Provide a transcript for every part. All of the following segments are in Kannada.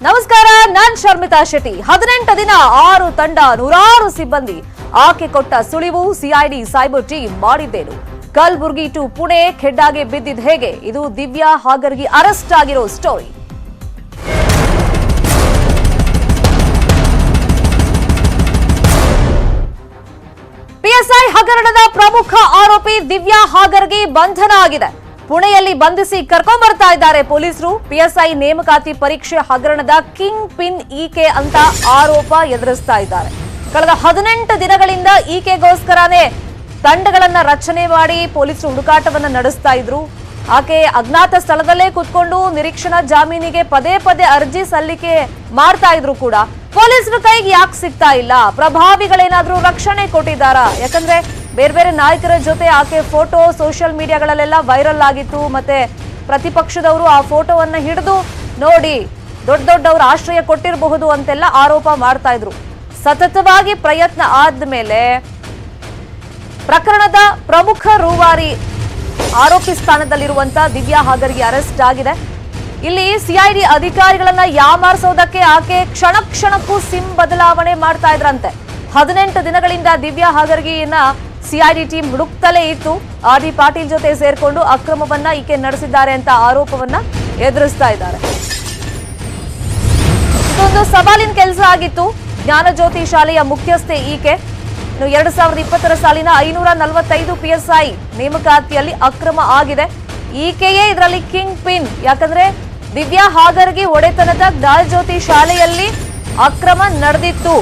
ನಮಸ್ಕಾರ, ನಾನ್ ಶರ್ಮಿತಾ ಶೆಟ್ಟಿ. 18 ದಿನ 6 ತಂಡ 100 ಸಿಬ್ಬಂದಿ ಆಕೆ ಕೊಟ್ಟ ಸುಳಿವು ಸಿಐಡಿ ಸೈಬರ್ ಟೀಮ್ ಮಾಡಿದ್ದೇನು? ಕಲಬುರ್ಗಿ ಟು ಪುಣೆ ಖೆಡ್ಡಾಗೆ ಬಿದ್ದಿದ್ ಹೇಗೆ? ಇದು ದಿವ್ಯಾ ಹಾಗರ್ಗಿ ಅರೆಸ್ಟ್ ಆಗಿರೋ ಸ್ಟೋರಿ. ಪಿಎಸ್ಐ ಹಗರಣದ ಪ್ರಮುಖ ಆರೋಪಿ ದಿವ್ಯಾ ಹಾಗರ್ಗಿ ಬಂಧನ ಆಗಿದೆ. ಪುಣೆಯಲ್ಲಿ ಬಂಧಿಸಿ ಕರ್ಕೊಂಡ್ ಬರ್ತಾ ಇದ್ದಾರೆ ಪೊಲೀಸರು. ಪಿಎಸ್ಐ ನೇಮಕಾತಿ ಪರೀಕ್ಷೆ ಹಗರಣದ ಕಿಂಗ್ ಪಿನ್ ಈಕೆ ಅಂತ ಆರೋಪ ಎದುರಿಸ್ತಾ ಇದ್ದಾರೆ. ಕಳೆದ 18 ದಿನಗಳಿಂದ ಈಕೆಗೋಸ್ಕರನೇ ತಂಡಗಳನ್ನ ರಚನೆ ಮಾಡಿ ಪೊಲೀಸರು ಹುಡುಕಾಟವನ್ನ ನಡೆಸ್ತಾ ಇದ್ರು. ಆಕೆ ಅಜ್ಞಾತ ಸ್ಥಳದಲ್ಲೇ ಕುತ್ಕೊಂಡು ನಿರೀಕ್ಷಣಾ ಜಾಮೀನಿಗೆ ಪದೇ ಪದೇ ಅರ್ಜಿ ಸಲ್ಲಿಕೆ ಮಾಡ್ತಾ ಇದ್ರು ಕೂಡ ಪೊಲೀಸರ ಕೈಗೆ ಯಾಕೆ ಸಿಗ್ತಾ ಇಲ್ಲ? ಪ್ರಭಾವಿಗಳೇನಾದ್ರೂ ರಕ್ಷಣೆ ಕೊಟ್ಟಿದ್ದಾರಾ? ಯಾಕಂದ್ರೆ ಬೇರೆ ಬೇರೆ ನಾಯಕರ ಜೊತೆ ಆಕೆ ಫೋಟೋ ಸೋಷಿಯಲ್ ಮೀಡಿಯಾಗಳಲ್ಲೆಲ್ಲ ವೈರಲ್ ಆಗಿತ್ತು. ಮತ್ತೆ ಪ್ರತಿಪಕ್ಷದವರು ಆ ಫೋಟೋವನ್ನ ಹಿಡಿದು ನೋಡಿ ದೊಡ್ಡವರ ಆಶ್ರಯ ಕೊಟ್ಟಿರಬಹುದು ಅಂತೆಲ್ಲ ಆರೋಪ ಮಾಡ್ತಾ ಇದ್ರು. ಸತತವಾಗಿ ಪ್ರಯತ್ನ ಆದ್ಮೇಲೆ ಪ್ರಕರಣದ ಪ್ರಮುಖ ರೂವಾರಿ ಆರೋಪಿ ಸ್ಥಾನದಲ್ಲಿರುವಂತ ದಿವ್ಯಾ ಹಾಗರ್ಗಿ ಅರೆಸ್ಟ್ ಆಗಿದೆ. ಇಲ್ಲಿ ಸಿಐಡಿ ಅಧಿಕಾರಿಗಳನ್ನ ಯಾಮಾರಿಸೋದಕ್ಕೆ ಆಕೆ ಕ್ಷಣ ಕ್ಷಣಕ್ಕೂ ಸಿಮ್ ಬದಲಾವಣೆ ಮಾಡ್ತಾ ಇದ್ರಂತೆ. 18 ದಿನಗಳಿಂದ ದಿವ್ಯಾ ಹಾಗರ್ಗಿಯನ್ನ ಸಿಐಡಿ ಟೀಮ್ ಹುಡುಕ್ತಲೇ ಇತ್ತು. ಆರ್ ಡಿ ಪಾಟೀಲ್ ಜೊತೆ ಸೇರ್ಕೊಂಡು ಅಕ್ರಮವನ್ನ ಈಕೆ ನಡೆಸಿದ್ದಾರೆ ಅಂತ ಆರೋಪವನ್ನ ಎದುರಿಸ್ತಾ ಇದ್ದಾರೆ. ಇದೊಂದು ಸವಾಲಿನ ಕೆಲಸ ಆಗಿತ್ತು. ಜ್ಞಾನಜ್ಯೋತಿ ಶಾಲೆಯ ಮುಖ್ಯಸ್ಥೆ ಈಕೆ. 2020 ಸಾಲಿನ 545 ಪಿಎಸ್ಐ ನೇಮಕಾತಿಯಲ್ಲಿ ಅಕ್ರಮ ಆಗಿದೆ. ಈಕೆಯೇ ಇದರಲ್ಲಿ ಕಿಂಗ್ ಪಿನ್. ಯಾಕಂದ್ರೆ ದಿವ್ಯಾ ಹಾಗರ್ಗಿ ಒಡೆತನದ ಜ್ಞಾನಜ್ಯೋತಿ ಶಾಲೆಯಲ್ಲಿ ಅಕ್ರಮ ನಡೆದಿತ್ತು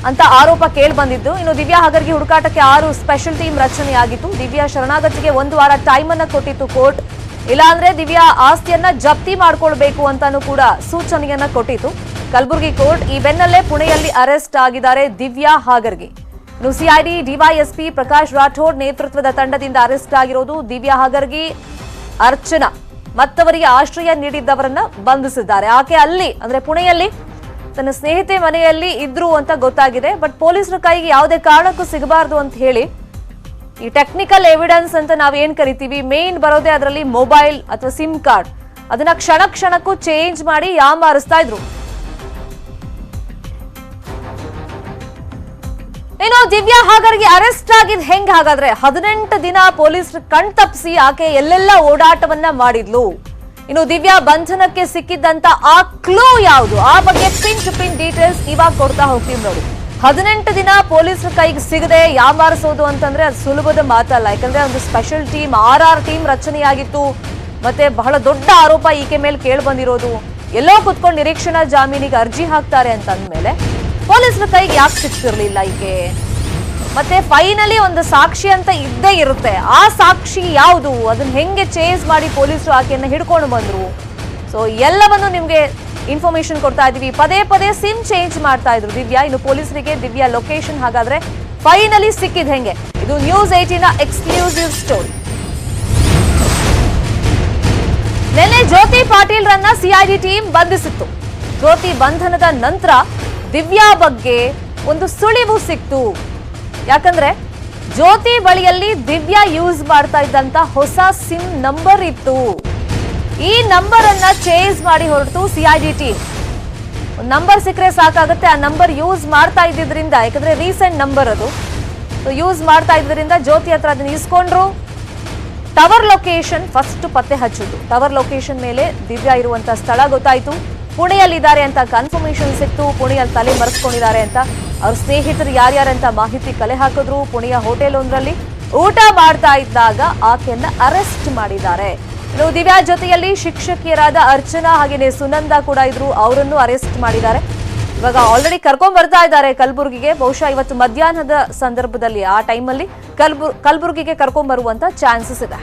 ಅಂತ ಆರೋಪ ಕೇಳಿ ಬಂದಿದ್ದು. ಇನ್ನು ದಿವ್ಯಾ ಹಾಗರ್ಗಿ ಹುಡುಕಾಟಕ್ಕೆ 6 ಸ್ಪೆಷಲ್ ಟೀಮ್ ರಚನೆಯಾಗಿತ್ತು. ದಿವ್ಯಾ ಶರಣಾಗತಿಗೆ 1 ವಾರ ಟೈಮ್ ಅನ್ನ ಕೊಟ್ಟಿತ್ತು ಕೋರ್ಟ್. ಇಲ್ಲಾಂದ್ರೆ ದಿವ್ಯಾ ಆಸ್ತಿಯನ್ನ ಜಪ್ತಿ ಮಾಡ್ಕೊಳ್ಬೇಕು ಅಂತಾನೂ ಕೂಡ ಸೂಚನೆಯನ್ನ ಕೊಟ್ಟಿತ್ತು ಕಲಬುರಗಿ ಕೋರ್ಟ್. ಈ ಬೆನ್ನಲ್ಲೇ ಪುಣೆಯಲ್ಲಿ ಅರೆಸ್ಟ್ ಆಗಿದ್ದಾರೆ ದಿವ್ಯಾ ಹಾಗರ್ಗಿ. ಇನ್ನು ಸಿಐಡಿ ಡಿವೈಎಸ್ಪಿ ಪ್ರಕಾಶ್ ರಾಠೋಡ್ ನೇತೃತ್ವದ ತಂಡದಿಂದ ಅರೆಸ್ಟ್ ಆಗಿರೋದು ದಿವ್ಯಾ ಹಾಗರ್ಗಿ, ಅರ್ಚನಾ ಮತ್ತವರಿಗೆ ಆಶ್ರಯ ನೀಡಿದ್ದವರನ್ನ ಬಂಧಿಸಿದ್ದಾರೆ. ಆಕೆ ಅಲ್ಲಿ ಅಂದ್ರೆ ಪುಣೆಯಲ್ಲಿ ತನ್ನ ಸ್ನೇಹಿತೆ ಮನೆಯಲ್ಲಿ ಇದ್ರು ಅಂತ ಗೊತ್ತಾಗಿದೆ. ಬಟ್ ಪೊಲೀಸರ ಕೈಗೆ ಯಾವುದೇ ಕಾರಣಕ್ಕೂ ಸಿಗಬಾರ್ದು ಅಂತ ಹೇಳಿ ಈ ಟೆಕ್ನಿಕಲ್ ಎವಿಡೆನ್ಸ್ ಅಂತ ನಾವೇನ್ ಕರಿತೀವಿ, ಮೇನ್ ಬರೋದೇ ಅದರಲ್ಲಿ ಮೊಬೈಲ್ ಅಥವಾ ಸಿಮ್ ಕಾರ್ಡ್, ಅದನ್ನ ಕ್ಷಣ ಕ್ಷಣಕ್ಕೂ ಚೇಂಜ್ ಮಾಡಿ ಯಾಮಾರಿಸ್ತಾ ಇದ್ರು. ಇನ್ನು ದಿವ್ಯಾ ಹಾಗರ್ಗಿ ಅರೆಸ್ಟ್ ಆಗಿದ್ ಹೆಂಗ್? ಹಾಗಾದ್ರೆ 18 ದಿನ ಪೊಲೀಸರು ಕಣ್ತಪ್ಪಿಸಿ ಆಕೆ ಎಲ್ಲೆಲ್ಲ ಓಡಾಟವನ್ನ ಮಾಡಿದ್ಲು. ಇನ್ನು ದಿವ್ಯಾ ಬಂಧನಕ್ಕೆ ಸಿಕ್ಕಿದ್ದಂತ ಆ ಕ್ಲೂ ಯಾವುದು? ಆ ಬಗ್ಗೆ ಪಿನ್ ಟು ಪಿನ್ ಡೀಟೇಲ್ಸ್ ಇವಾಗ ಕೊಡ್ತಾ ಹೋಗ್ತೀವಿ ನೋಡಿ. 18 ದಿನ ಪೊಲೀಸರ ಕೈಗೆ ಸಿಗದೆ ಯಾಮಾರಿಸೋದು ಅಂತಂದ್ರೆ ಅದು ಸುಲಭದ ಮಾತಲ್ಲ. ಯಾಕಂದ್ರೆ ಒಂದು ಸ್ಪೆಷಲ್ ಟೀಮ್ RR ಟೀಮ್ ರಚನೆಯಾಗಿತ್ತು. ಮತ್ತೆ ಬಹಳ ದೊಡ್ಡ ಆರೋಪ ಈಕೆ ಮೇಲೆ ಕೇಳಿ ಬಂದಿರೋದು. ಎಲ್ಲೋ ಕುತ್ಕೊಂಡು ನಿರೀಕ್ಷಣಾ ಜಾಮೀನಿಗೆ ಅರ್ಜಿ ಹಾಕ್ತಾರೆ ಅಂತ ಅಂದ್ಮೇಲೆ ಪೊಲೀಸರ ಕೈಗೆ ಯಾಕೆ ಸಿಗ್ತಿರ್ಲಿಲ್ಲ ಈಕೆ? ಮತ್ತೆ ಫೈನಲಿ ಒಂದು ಸಾಕ್ಷಿ ಅಂತ ಇದ್ದೇ ಇರುತ್ತೆ. ಆ ಸಾಕ್ಷಿ ಯಾವುದು? ಅದನ್ನ ಹೆಂಗೆ ಚೇಸ್ ಮಾಡಿ ಪೊಲೀಸರು ಆಕೆಯನ್ನ ಹಿಡ್ಕೊಂಡು ಬಂದ್ರು? ಸೊ ಎಲ್ಲವನ್ನು ನಿಮ್ಗೆ ಇನ್ಫಾರ್ಮೇಶನ್ ಕೊಡ್ತಾ ಇದೀವಿ. ಪದೇ ಪದೇ ಸಿಮ್ ಚೇಂಜ್ ಮಾಡ್ತಾ ಇದ್ರು ದಿವ್ಯಾ. ಇನ್ನು ಪೊಲೀಸರಿಗೆ ದಿವ್ಯಾ ಲೊಕೇಶನ್ ಹಾಗಾದ್ರೆ ಫೈನಲಿ ಸಿಕ್ಕಿದ್ ಹೆಂಗೆ? ಇದು ನ್ಯೂಸ್ 18 ಎಕ್ಸ್ಕ್ಲೂಸಿವ್ ಸ್ಟೋರಿ. ನಿನ್ನೆ ಜ್ಯೋತಿ ಪಾಟೀಲ್ ರನ್ನ ಸಿಐಡಿ ಟೀಮ್ ಬಂಧಿಸಿತ್ತು. ಜ್ಯೋತಿ ಬಂಧನದ ನಂತರ ದಿವ್ಯಾ ಬಗ್ಗೆ ಒಂದು ಸುಳಿವು ಸಿಕ್ತು. ಯಾಕಂದ್ರೆ ಜ್ಯೋತಿ ಬಳಿಯಲ್ಲಿ ದಿವ್ಯಾ ಯೂಸ್ ಮಾಡ್ತಾ ಇದ್ದಂತ ಹೊಸ ಸಿಮ್ ನಂಬರ್ ಇತ್ತು. ಈ ನಂಬರ್ ಅನ್ನ ಚೇಂಜ್ ಮಾಡಿ ಹೊರಟು ಸಿಐಡಿ ಟೀಮ್. ನಂಬರ್ ಸಿಕ್ಕರೆ ಸಾಕಾಗುತ್ತೆ, ಆ ನಂಬರ್ ಯೂಸ್ ಮಾಡ್ತಾ ಇದ್ದಿದ್ರಿಂದ, ಯಾಕಂದ್ರೆ ರೀಸೆಂಟ್ ನಂಬರ್ ಅದು, ಯೂಸ್ ಮಾಡ್ತಾ ಇದ್ರಿಂದ ಜ್ಯೋತಿ ಹತ್ರ ಅದನ್ನ ಇಸ್ಕೊಂಡ್ರು. ಟವರ್ ಲೊಕೇಶನ್ ಫಸ್ಟ್ ಪತ್ತೆ ಹಚ್ಚಿದ್ರು. ಟವರ್ ಲೊಕೇಶನ್ ಮೇಲೆ ದಿವ್ಯಾ ಇರುವಂತ ಸ್ಥಳ ಗೊತ್ತಾಯ್ತು. ಪುಣೆಯಲ್ಲಿದ್ದಾರೆ ಅಂತ ಕನ್ಫರ್ಮೇಶನ್ ಸಿಕ್ತು. ಪುಣೆಯಲ್ಲಿ ತಲೆ ಮರೆಸ್ಕೊಂಡಿದ್ದಾರೆ ಅಂತ ಅವ್ರ ಸ್ನೇಹಿತರು ಯಾರ್ಯಾರಂತ ಮಾಹಿತಿ ಕಲೆ ಹಾಕಿದ್ರು. ಪುಣೆಯ ಹೋಟೆಲ್ ಒಂದರಲ್ಲಿ ಊಟ ಮಾಡ್ತಾ ಇದ್ದಾಗ ಆಕೆಯನ್ನ ಅರೆಸ್ಟ್ ಮಾಡಿದ್ದಾರೆ. ಇನ್ನು ದಿವ್ಯಾ ಜೊತೆಯಲ್ಲಿ ಶಿಕ್ಷಕಿಯರಾದ ಅರ್ಚನಾ ಹಾಗೇನೆ ಸುನಂದ ಕೂಡ ಇದ್ರು. ಅವರನ್ನು ಅರೆಸ್ಟ್ ಮಾಡಿದ್ದಾರೆ. ಇವಾಗ ಆಲ್ರೆಡಿ ಕರ್ಕೊಂಡ್ ಬರ್ತಾ ಇದ್ದಾರೆ ಕಲಬುರ್ಗಿಗೆ. ಬಹುಶಃ ಇವತ್ತು ಮಧ್ಯಾಹ್ನದ ಸಂದರ್ಭದಲ್ಲಿ ಆ ಟೈಮಲ್ಲಿ ಕಲಬುರ್ಗಿಗೆ ಕರ್ಕೊಂಡ್ ಬರುವಂತ ಚಾನ್ಸಸ್ ಇದೆ.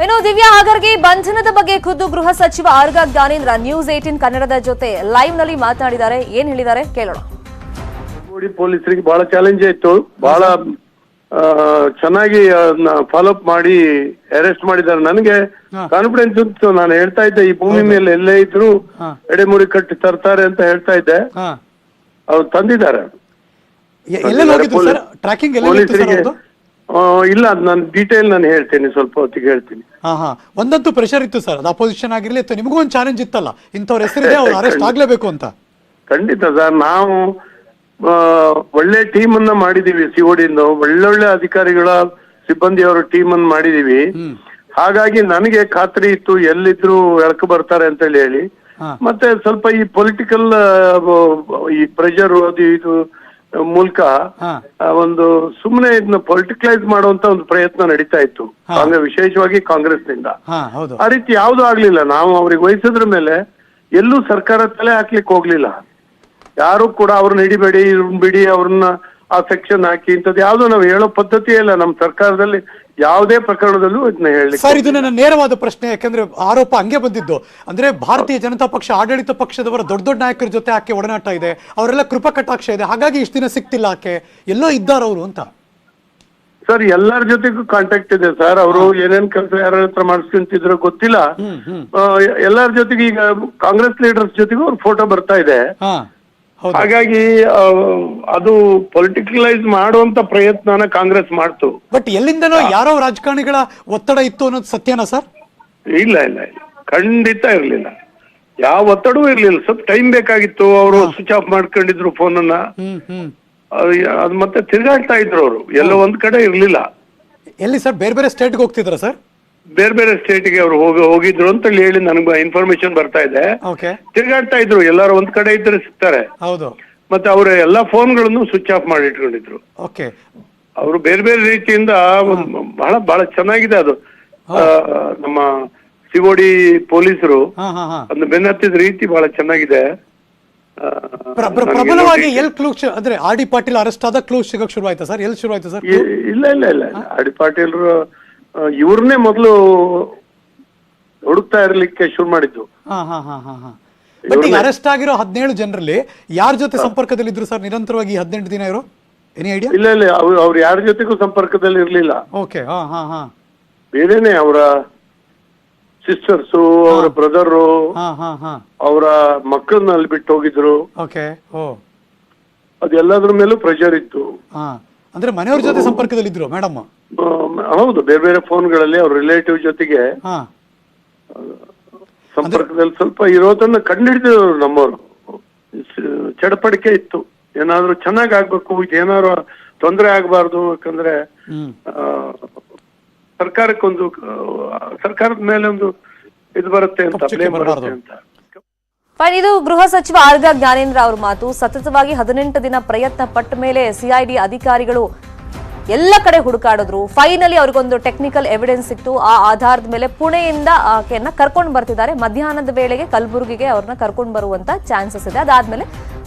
ಇನ್ನು ದಿವ್ಯಾ ಹಾಗರ್ಗಿ ಬಂಧನದ ಬಗ್ಗೆ ಖುದ್ದು ಗೃಹ ಸಚಿವ ಆರ್ಗ ಜ್ಞಾನೇಂದ್ರ ನ್ಯೂಸ್ 18 ಕನ್ನಡದ ಜೊತೆ ಲೈವ್ ನಲ್ಲಿ ಮಾತನಾಡಿದ್ದಾರೆ. ಏನ್ ಹೇಳಿದ್ದಾರೆ ಕೇಳೋಣ. ಪೊಲೀಸರಿಗೆ ಬಹಳ ಚಾಲೆಂಜ್ ಆಯ್ತು. ಬಹಳ ಚೆನ್ನಾಗಿ ಫಾಲೋ ಅಪ್ ಮಾಡಿ ಅರೆಸ್ಟ್ ಮಾಡಿದ್ದಾರೆ. ನನಗೆ ಕಾನ್ಫಿಡೆನ್ಸ್ ಇತ್ತು. ನಾನು ಹೇಳ್ತಾ ಇದ್ದೆ ಈ ಭೂಮಿ ಮೇಲೆ ಎಲ್ಲೇ ಇದ್ರು ಎಡೆಮುರಿ ಕಟ್ಟಿ ತರ್ತಾರೆ ಅಂತ ಹೇಳ್ತಾ ಇದ್ದೆ. ಅವ್ರು ತಂದಿದ್ದಾರೆ. ಎಲ್ಲೆಲ್ಲಿ ಹೋಗಿದ್ರು ಸರ್? ಟ್ರ್ಯಾಕಿಂಗ್ ಎಲ್ಲ ಪೊಲೀಸರಿಗೆ ಇಲ್ಲ, ನಾನು ಡೀಟೇಲ್ ನಾನು ಹೇಳ್ತೇನೆ, ಸ್ವಲ್ಪ ಹೊತ್ತಿಗೆ ಹೇಳ್ತೀನಿ. ಒಂದಂತೂ ಪ್ರೆಷರ್ ಇತ್ತು ಸರ್, ಅದು ಅಪೋಸಿಷನ್ ಆಗಿರ್ಲಿ ಅಥವಾ ನಿಮಗೂ ಒಂದು ಚಾಲೆಂಜ್ ಇತ್ತಲ್ಲ, ಇಂಥವ್ರ ಹೆಸರಿದೆ ಅವ್ರು ಅರೆಸ್ಟ್ ಆಗ್ಲೇಬೇಕು ಅಂತ. ಖಂಡಿತ ಸರ್, ನಾವು ಒಳ್ಳೆ ಟೀಮ್ ಅನ್ನ ಮಾಡಿದೀವಿ. ಸಿಒಡಿಯಿಂದ ಒಳ್ಳೊಳ್ಳೆ ಅಧಿಕಾರಿಗಳ ಸಿಬ್ಬಂದಿಯವರ ಟೀಮ್ ಅನ್ನು ಮಾಡಿದೀವಿ. ಹಾಗಾಗಿ ನನಗೆ ಖಾತ್ರಿ ಇತ್ತು ಎಲ್ಲಿದ್ರು ಎಳ್ಕ ಬರ್ತಾರೆ ಅಂತ ಹೇಳಿ. ಮತ್ತೆ ಸ್ವಲ್ಪ ಈ ಪೊಲಿಟಿಕಲ್ ಈ ಪ್ರೆಷರ್ ಅದು ಇದು ಮೂಲಕ ಒಂದು ಸುಮ್ಮನೆ ಇದನ್ನ ಪೊಲಿಟಿಕಲೈಸ್ ಮಾಡುವಂತ ಒಂದು ಪ್ರಯತ್ನ ನಡೀತಾ ಇತ್ತು, ವಿಶೇಷವಾಗಿ ಕಾಂಗ್ರೆಸ್ ನಿಂದ. ಆ ರೀತಿ ಯಾವ್ದು ಆಗ್ಲಿಲ್ಲ. ನಾವು ಅವ್ರಿಗೆ ವಹಿಸಿದ್ರ ಮೇಲೆ ಎಲ್ಲೂ ಸರ್ಕಾರ ತಲೆ ಹಾಕ್ಲಿಕ್ಕೆ ಹೋಗ್ಲಿಲ್ಲ. ಯಾರು ಕೂಡ ಅವ್ರನ್ನ ಹಿಡಿಬೇಡಿ, ಬಿಡಿ, ಅವ್ರನ್ನ ಆ ಸೆಕ್ಷನ್ ಹಾಕಿ ಇಂಥದ್ದು ಯಾವ್ದು ನಾವು ಹೇಳೋ ಪದ್ಧತಿ ಇಲ್ಲ ನಮ್ಮ ಸರ್ಕಾರದಲ್ಲಿ. ಯಾವುದೇ ಪ್ರಕರಣದಲ್ಲೂ ಇದನ್ನ ಹೇಳಿ ಸರ್, ಇದು ನನ್ನ ನೇರವಾದ ಪ್ರಶ್ನೆ. ಯಾಕಂದ್ರೆ ಆರೋಪ ಹಂಗೆ ಬಂದಿದ್ದು, ಅಂದ್ರೆ ಭಾರತೀಯ ಜನತಾ ಪಕ್ಷ ಆಡಳಿತ ಪಕ್ಷದವರ ದೊಡ್ಡ ದೊಡ್ಡ ನಾಯಕರ ಜೊತೆ ಆಕೆ ಒಡನಾಟ ಇದೆ, ಅವರೆಲ್ಲ ಕೃಪಾ ಕಟಾಕ್ಷ ಇದೆ, ಹಾಗಾಗಿ ಇಷ್ಟು ದಿನ ಸಿಕ್ತಿಲ್ಲ ಆಕೆ, ಎಲ್ಲೋ ಇದ್ದಾರ ಅವರು ಅಂತ. ಸರ್, ಎಲ್ಲರ ಜೊತೆಗೂ ಕಾಂಟ್ಯಾಕ್ಟ್ ಇದೆ ಸರ್. ಅವರು ಏನೇನ್ ಕೆಲಸ ಯಾರ ಹತ್ರ ಮಾಡಿಸ್ಕೊಂತಿದ್ರು ಗೊತ್ತಿಲ್ಲ. ಎಲ್ಲರ ಜೊತೆಗೆ ಈಗ ಕಾಂಗ್ರೆಸ್ ಲೀಡರ್ಸ್ ಜೊತೆಗೂ ಅವ್ರ ಫೋಟೋ ಬರ್ತಾ ಇದೆ. ಹಾಗಾಗಿ ಅದು ಪೊಲಿಟಿಕಲೈಸ್ ಮಾಡುವಂತ ಪ್ರಯತ್ನನ ಕಾಂಗ್ರೆಸ್ ಮಾಡ್ತು. ಬಟ್ ಎಲ್ಲಿಂದನೋ ಯಾರೋ ರಾಜಕಾರಣಿಗಳ ಒತ್ತಡ ಇತ್ತು ಅನ್ನೋದು ಸತ್ಯನಾ ಸರ್? ಇಲ್ಲ ಇಲ್ಲ ಇಲ್ಲ, ಖಂಡಿತ ಇರ್ಲಿಲ್ಲ. ಯಾವ ಒತ್ತಡವೂ ಇರ್ಲಿಲ್ಲ. ಸ್ವಲ್ಪ ಟೈಮ್ ಬೇಕಾಗಿತ್ತು. ಅವರು ಸ್ವಿಚ್ ಆಫ್ ಮಾಡ್ಕೊಂಡಿದ್ರು ಫೋನ್ ಅನ್ನ. ಅದು ಮತ್ತೆ ತಿರ್ಗಾಡ್ತಾ ಇದ್ರು ಅವರು, ಎಲ್ಲೋ ಒಂದ್ ಕಡೆ ಇರ್ಲಿಲ್ಲ. ಎಲ್ಲಿ ಸರ್? ಬೇರೆ ಬೇರೆ ಸ್ಟೇಟ್ಗೆ ಹೋಗ್ತಿದ್ರ ಸರ್? ಬೇರೆ ಬೇರೆ ಸ್ಟೇಟ್ಗೆ ಅವರು ಹೋಗಿದ್ರು ಅಂತ ಹೇಳಿ ನನಗೆ ಇನ್ಫಾರ್ಮೇಶನ್ ಬರ್ತಾ ಇದೆ. ತಿರ್ಗಾಡ್ತಾ ಇದ್ರು, ಎಲ್ಲಾರು ಒಂದ್ ಕಡೆ ಇದ್ರೆ ಸಿಗ್ತಾರೆ. ಮತ್ತೆ ಅವರ ಎಲ್ಲಾ ಫೋನ್ಗಳನ್ನು ಸ್ವಿಚ್ ಆಫ್ ಮಾಡಿ ಇಟ್ಕೊಂಡಿದ್ರು. ಅವರು ಬೇರೆ ಬೇರೆ ರೀತಿಯಿಂದ ಬಹಳ ಬಹಳ ಚೆನ್ನಾಗಿದೆ ಅದು. ನಮ್ಮ ಸಿಒಡಿ ಪೊಲೀಸರು ಅದನ್ನ ಬೆನ್ನತ್ತಿದ ರೀತಿ ಬಹಳ ಚೆನ್ನಾಗಿದೆ. ಪ್ರಬಲವಾಗಿ ಎಲ್ ಕ್ಲೂಸ್ ಅಂದ್ರೆ ಆರ್ ಡಿ ಪಾಟೀಲ್ ಅರೆಸ್ಟ್ ಆದ ಕ್ಲೂಸ್ ಸಿಗಕ್ ಶುರು ಆಯ್ತಾ ಸರ್? ಎಲ್ಲಿ ಶುರು ಆಯ್ತು ಸರ್? ಇಲ್ಲ ಇಲ್ಲ ಇಲ್ಲ, ಆರ್ ಡಿ ಪಾಟೀಲ್ರು ಇವ್ರನ್ನೇ ಮೊದಲು ಹುಡುಕ್ತಾ ಇರ್ಲಿಕ್ಕೆ ಶುರು ಮಾಡಿದ್ದು. ಅರೆಸ್ಟ್ ಆಗಿರೋ 17 ಜನರಲ್ಲಿ ಯಾರ ಜೊತೆ ಸಂಪರ್ಕದಲ್ಲಿ ಇದ್ರು ಸರ್ ನಿರಂತರವಾಗಿ 18 ದಿನ ಇರೋ? Any idea? ಇಲ್ಲ ಇಲ್ಲ, ಅವ್ರು ಯಾರ ಜೊತೆಗೂ ಸಂಪರ್ಕದಲ್ಲಿ ಇರ್ಲಿಲ್ಲ. ಓಕೆ. ಬೇರೆನೆ ಅವರ ಸಿಸ್ಟರ್ಸು, ಅವರ ಬ್ರದರು, ಅವರ ಮಕ್ಕಳನ್ನ ಅಲ್ಲಿ ಬಿಟ್ಟು ಹೋಗಿದ್ರು. ಅದೆಲ್ಲದ್ರ ಮೇಲೂ ಪ್ರೆಷರ್ ಇತ್ತು. ಅಂದ್ರೆ ಮನೆಯವ್ರ ಜೊತೆ ಸಂಪರ್ಕದಲ್ಲಿ ಇದ್ರು ಮೇಡಮ್? ಹೌದು, ಬೇರೆ ಬೇರೆ ಫೋನ್ಗಳಲ್ಲಿ ಅವ್ರ ರಿಲೇಟಿವ್ ಜೊತೆಗೆ ಸಂಪರ್ಕದಲ್ಲಿ ಸ್ವಲ್ಪ ಇರೋದನ್ನ ಕಂಡುಹಿಡಿದ್ರು ನಮ್ಮವರು. ಚಡಪಡಿಕೆ ಇತ್ತು, ಏನಾದ್ರು ಚೆನ್ನಾಗ್ ಆಗ್ಬೇಕು, ಇದೇನಾದ್ರು ತೊಂದರೆ ಆಗ್ಬಾರ್ದು. ಯಾಕಂದ್ರೆ ಸರ್ಕಾರಕ್ಕೊಂದು, ಸರ್ಕಾರದ ಮೇಲೆ ಒಂದು ಇದು ಬರುತ್ತೆ ಅಂತ, ಬ್ಲೇಮ್ ಬರುತ್ತೆ ಅಂತ. ಫೈನ್. ಇದು ಗೃಹ ಸಚಿವ ಆರ್ಗ ಜ್ಞಾನೇಂದ್ರ ಅವ್ರ ಮಾತು. ಸತತವಾಗಿ 18 ದಿನ ಪ್ರಯತ್ನ ಪಟ್ಟ ಮೇಲೆ ಸಿಐಡಿ ಅಧಿಕಾರಿಗಳು ಎಲ್ಲ ಕಡೆ ಹುಡುಕಾಡಿದ್ರು. ಫೈನಲಿ ಅವ್ರಿಗೊಂದು ಟೆಕ್ನಿಕಲ್ ಎವಿಡೆನ್ಸ್ ಸಿಕ್ತು. ಆ ಆಧಾರದ ಮೇಲೆ ಪುಣೆಯಿಂದ ಆಕೆಯನ್ನ ಕರ್ಕೊಂಡು ಬರ್ತಿದ್ದಾರೆ. ಮಧ್ಯಾಹ್ನದ ವೇಳೆಗೆ ಕಲಬುರಗಿಗೆ ಅವ್ರನ್ನ ಕರ್ಕೊಂಡು ಬರುವಂತ ಚಾನ್ಸಸ್ ಇದೆ. ಅದಾದ್ಮೇಲೆ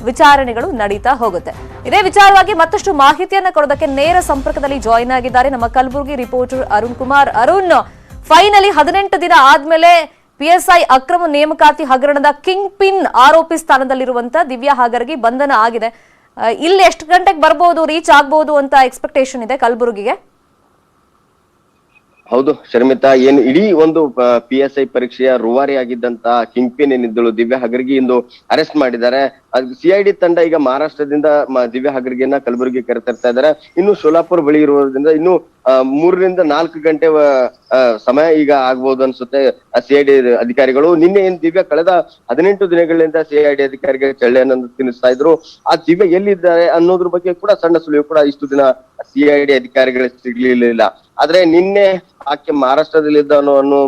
ವಿಚಾರಣೆಗಳು ನಡೀತಾ ಹೋಗುತ್ತೆ. ಇದೇ ವಿಚಾರವಾಗಿ ಮತ್ತಷ್ಟು ಮಾಹಿತಿಯನ್ನ ಕೊಡೋದಕ್ಕೆ ನೇರ ಸಂಪರ್ಕದಲ್ಲಿ ಜಾಯಿನ್ ಆಗಿದ್ದಾರೆ ನಮ್ಮ ಕಲಬುರಗಿ ರಿಪೋರ್ಟರ್ ಅರುಣ್ ಕುಮಾರ್. ಅರುಣ್, ಫೈನಲಿ 18 ದಿನ ಆದ್ಮೇಲೆ ಪಿಎಸ್ಐ ಅಕ್ರಮ ನೇಮಕಾತಿ ಹಗರಣದ ಕಿಂಗ್ ಪಿನ್ ಆರೋಪಿ ಸ್ಥಾನದಲ್ಲಿರುವಂತ ದಿವ್ಯಾ ಹಾಗರ್ಗಿ ಬಂಧನ ಆಗಿದೆ. ಇಲ್ಲಿ ಎಷ್ಟು ಗಂಟೆಗೆ ಬರ್ಬೋದು, ರೀಚ್ ಆಗ್ಬಹುದು ಅಂತ ಎಕ್ಸ್ಪೆಕ್ಟೇಷನ್ ಇದೆ ಕಲಬುರಗಿಗೆ? ಹೌದು ಶರ್ಮಿತಾ, ಏನು ಇಡೀ ಒಂದು PSI ಪರೀಕ್ಷೆಯ ರೂವಾರಿ ಆಗಿದ್ದಂತ ಕಿಂಗ್ ಪಿನ್ ಏನಿದ್ದಳು ದಿವ್ಯಾ ಹಗರ್ಗಿ ಇಂದು ಅರೆಸ್ಟ್ ಮಾಡಿದ್ದಾರೆ. CID ತಂಡ ಈಗ ಮಹಾರಾಷ್ಟ್ರದಿಂದ ದಿವ್ಯಾ ಹಗರ್ಗಿಯನ್ನ ಕಲಬುರಗಿ ಕರೆತರ್ತಾ ಇದ್ದಾರೆ. ಇನ್ನು ಸೋಲಾಪುರ್ ಬಳಿ ಇರುವುದರಿಂದ ಇನ್ನು 3 ರಿಂದ 4 ಗಂಟೆ ಸಮಯ ಈಗ ಆಗ್ಬಹುದು ಅನ್ಸುತ್ತೆ. CID ಅಧಿಕಾರಿಗಳು ನಿನ್ನೆ ಏನ್ ದಿವ್ಯಾ ಕಳೆದ 18 ದಿನಗಳಿಂದ CID ಅಧಿಕಾರಿಗಳಿಗೆ ಚಳ್ಳೆಯನ್ನು ತಿನ್ನಿಸ್ತಾ ಇದ್ರು. ಆ ದಿವ್ಯಾ ಎಲ್ಲಿದ್ದಾರೆ ಅನ್ನೋದ್ರ ಬಗ್ಗೆ ಕೂಡ ಸಣ್ಣ ಸುಳಿವು ಕೂಡ ಇಷ್ಟು ದಿನ CID ಅಧಿಕಾರಿಗಳಿಗೆ ಸಿಗ್ಲಿಲ್ಲ. ಆದ್ರೆ ನಿನ್ನೆ ಆಕೆ ಮಹಾರಾಷ್ಟ್ರದಲ್ಲಿದ್ದ ಅನ್ನೋ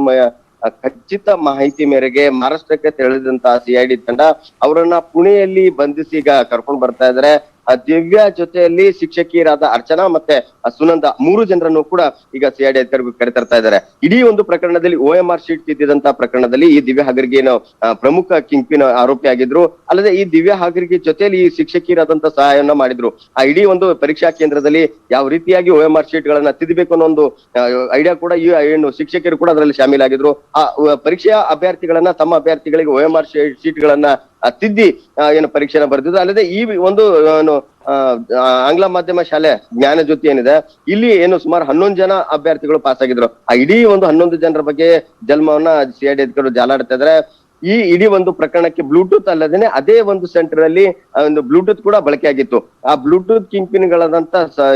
ಖಚಿತ ಮಾಹಿತಿ ಮೇರೆಗೆ ಮಹಾರಾಷ್ಟ್ರಕ್ಕೆ ತೆರಳಿದಂತ CID ತಂಡ ಅವರನ್ನ ಪುಣೆಯಲ್ಲಿ ಬಂಧಿಸಿ ಈಗ ಕರ್ಕೊಂಡು ಬರ್ತಾ ಇದ್ದಾರೆ. ದಿವ್ಯಾ ಜೊತೆಯಲ್ಲಿ ಶಿಕ್ಷಕಿಯರಾದ ಅರ್ಚನಾ ಮತ್ತೆ ಸುನಂದ 3 ಜನರನ್ನು ಕೂಡ ಈಗ CID ಅಧಿಕಾರಿಗಳು ಕರೆತರ್ತಾ ಇದ್ದಾರೆ. ಇಡೀ ಒಂದು ಪ್ರಕರಣದಲ್ಲಿ OMR ಶೀಟ್ ತಿದ್ದಿದಂತ ಪ್ರಕರಣದಲ್ಲಿ ಈ ದಿವ್ಯಾ ಹಗರ್ಗಿಯನ್ನು ಪ್ರಮುಖ ಕಿಂಗ್ ಪಿನ್ ಆರೋಪಿ ಆಗಿದ್ರು. ಅಲ್ಲದೆ ಈ ದಿವ್ಯಾ ಹಗರ್ಗಿ ಜೊತೆಯಲ್ಲಿ ಈ ಶಿಕ್ಷಕಿಯರಾದಂತ ಸಹಾಯವನ್ನ ಮಾಡಿದ್ರು. ಆ ಇಡೀ ಒಂದು ಪರೀಕ್ಷಾ ಕೇಂದ್ರದಲ್ಲಿ ಯಾವ ರೀತಿಯಾಗಿ OMR ಶೀಟ್ ಗಳನ್ನ ತಿದ್ದಬೇಕು ಅನ್ನೋ ಒಂದು ಐಡಿಯಾ ಕೂಡ ಈ ಏನು ಶಿಕ್ಷಕರು ಕೂಡ ಅದರಲ್ಲಿ ಶಾಮೀಲಾಗಿದ್ರು. ಆ ಪರೀಕ್ಷಾ ಅಭ್ಯರ್ಥಿಗಳನ್ನ ತಮ್ಮ ಅಭ್ಯರ್ಥಿಗಳಿಗೆ OMR ಶೀಟ್ ಗಳನ್ನ ತಿದ್ದಿ ಏನು ಪರೀಕ್ಷೆನ ಬರೆದಿದ್ರು. ಅಲ್ಲದೆ ಈ ಒಂದು ಆಂಗ್ಲ ಮಾಧ್ಯಮ ಶಾಲೆ ಜ್ಞಾನ ಜ್ಯೋತಿ ಏನಿದೆ ಇಲ್ಲಿ ಏನು ಸುಮಾರು 11 ಜನ ಅಭ್ಯರ್ಥಿಗಳು ಪಾಸ್ ಆಗಿದ್ರು. ಆ ಇಡೀ ಒಂದು 11 ಜನರ ಬಗ್ಗೆ ಜನ್ಮವನ್ನ CID ಅಧಿಕಾರಿಗಳು ಜಾಲಾಡ್ತಾ ಇದ್ದಾರೆ. ಈ ಇಡೀ ಒಂದು ಪ್ರಕರಣಕ್ಕೆ ಬ್ಲೂಟೂತ್ ಅಲ್ಲದೇನೆ ಅದೇ ಒಂದು ಸೆಂಟರ್ ಅಲ್ಲಿ ಒಂದು ಬ್ಲೂಟೂತ್ ಕೂಡ ಬಳಕೆ ಆಗಿತ್ತು. ಆ ಬ್ಲೂಟೂತ್ ಕಿಂಗ್ ಗಳಾದಂತ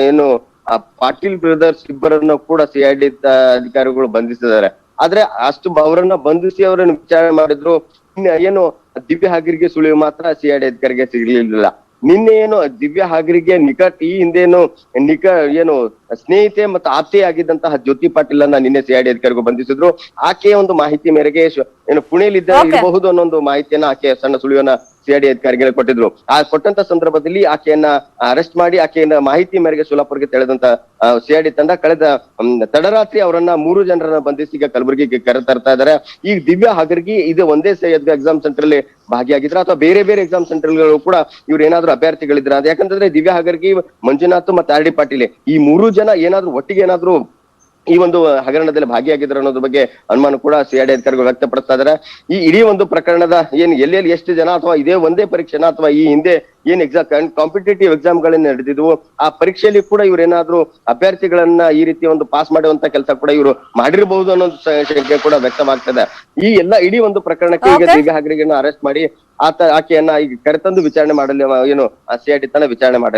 ಏನು ಆ ಪಾಟೀಲ್ ಬ್ರದರ್ಸ್ ಇಬ್ಬರನ್ನು ಕೂಡ CID ಅಧಿಕಾರಿಗಳು ಬಂಧಿಸಿದ್ದಾರೆ. ಆದ್ರೆ ಅಷ್ಟು ಅವರನ್ನ ಬಂಧಿಸಿ ಅವರನ್ನು ವಿಚಾರಣೆ ಮಾಡಿದ್ರು. ಏನು ದಿವ್ಯ ಹಾಗರಿಗೆ ಸುಳಿವು ಮಾತ್ರ CID ಅಧಿಕಾರಿಗೆ ಸಿಗ್ಲಿಲ್ಲ. ನಿನ್ನೆ ಏನು ದಿವ್ಯ ಹಾಗರಿಗೆ ಈ ಹಿಂದೇನು ಏನು ಸ್ನೇಹಿತೆ ಮತ್ತು ಆಪ್ತೆ ಆಗಿದ್ದಂತಹ ಜ್ಯೋತಿ ಪಾಟೀಲ್ ಅನ್ನ ನಿನ್ನೆ CID ಅಧಿಕಾರಿಗಳು ಬಂಧಿಸಿದ್ರು. ಆಕೆಯ ಒಂದು ಮಾಹಿತಿ ಮೇರೆಗೆ ಏನು ಪುಣೆಯಲ್ಲಿ ಇರಬಹುದು ಅನ್ನೋ ಒಂದು ಮಾಹಿತಿಯನ್ನ ಆಕೆ ಸಣ್ಣ ಸುಳಿವನ್ನ CID ಅಧಿಕಾರಿಗಳಿಗೆ ಕೊಟ್ಟಿದ್ರು. ಆ ಕೊಟ್ಟಂತ ಸಂದರ್ಭದಲ್ಲಿ ಆಕೆಯನ್ನ ಅರೆಸ್ಟ್ ಮಾಡಿ ಆಕೆಯನ್ನ ಮಾಹಿತಿ ಮೇರೆಗೆ ಸೋಲಾಪುರ್ಗೆ ತೆಳೆದಂತ CID ತಂಡ ಕಳೆದ ತಡರಾತ್ರಿ ಅವರನ್ನ 3 ಜನರನ್ನ ಬಂಧಿಸಿ ಈಗ ಕಲಬುರಗಿಗೆ ಕರೆತರ್ತಾ ಇದ್ದಾರೆ. ಈಗ ದಿವ್ಯಾ ಹಾಗರ್ಗಿ ಇದು ಒಂದೇ ಎಕ್ಸಾಮ್ ಸೆಂಟರ್ ಅಲ್ಲಿ ಭಾಗಿಯಾಗಿದ್ರ ಅಥವಾ ಬೇರೆ ಬೇರೆ ಎಕ್ಸಾಮ್ ಸೆಂಟರ್ ಗಳು ಕೂಡ ಇವ್ರು ಏನಾದ್ರು ಅಭ್ಯರ್ಥಿಗಳಿದ್ರ ಅಂತ? ಯಾಕಂತಂದ್ರೆ ದಿವ್ಯಾ ಹಾಗರ್ಗಿ, ಮಂಜುನಾಥ್ ಮತ್ತೆ RD ಪಾಟೀಲ್ ಈ 3 ಜನ ಏನಾದ್ರು ಒಟ್ಟಿಗೆ ಏನಾದ್ರು ಈ ಒಂದು ಹಗರಣದಲ್ಲಿ ಭಾಗಿಯಾಗಿದ್ರು ಅನ್ನೋದ್ರ ಬಗ್ಗೆ ಅನುಮಾನ ಕೂಡ CID ಅಧಿಕಾರಿಗಳು ವ್ಯಕ್ತಪಡಿಸ್ತಾ ಇದಾರೆ. ಈ ಇಡೀ ಒಂದು ಪ್ರಕರಣದ ಏನ್ ಎಲ್ಲೆಲ್ಲಿ ಎಷ್ಟು ಜನ ಅಥವಾ ಇದೇ ಒಂದೇ ಪರೀಕ್ಷೆನ ಅಥವಾ ಈ ಹಿಂದೆ ಏನ್ ಕಾಂಪಿಟೇಟಿವ್ ಎಕ್ಸಾಮ್ ಗಳನ್ನ ನಡೆದಿದ್ವು ಆ ಪರೀಕ್ಷೆಯಲ್ಲಿ ಕೂಡ ಇವ್ರು ಏನಾದ್ರು ಅಭ್ಯರ್ಥಿಗಳನ್ನ ಈ ರೀತಿ ಒಂದು ಪಾಸ್ ಮಾಡುವಂತ ಕೆಲಸ ಕೂಡ ಇವರು ಮಾಡಿರಬಹುದು ಅನ್ನೋ ಶಂಕೆ ಕೂಡ ವ್ಯಕ್ತವಾಗ್ತದೆ. ಈ ಇಡೀ ಒಂದು ಪ್ರಕರಣಕ್ಕೆ ಈಗ ದಿವ್ಯಾ ಹಾಗರಿಗೆನ ಅರೆಸ್ಟ್ ಮಾಡಿ ಆಕೆಯನ್ನ ಈಗ ಕರೆತಂದು ವಿಚಾರಣೆ ಮಾಡಲಿ ಏನು CID ತನ್ನ ವಿಚಾರಣೆ ಮಾಡಲಿ.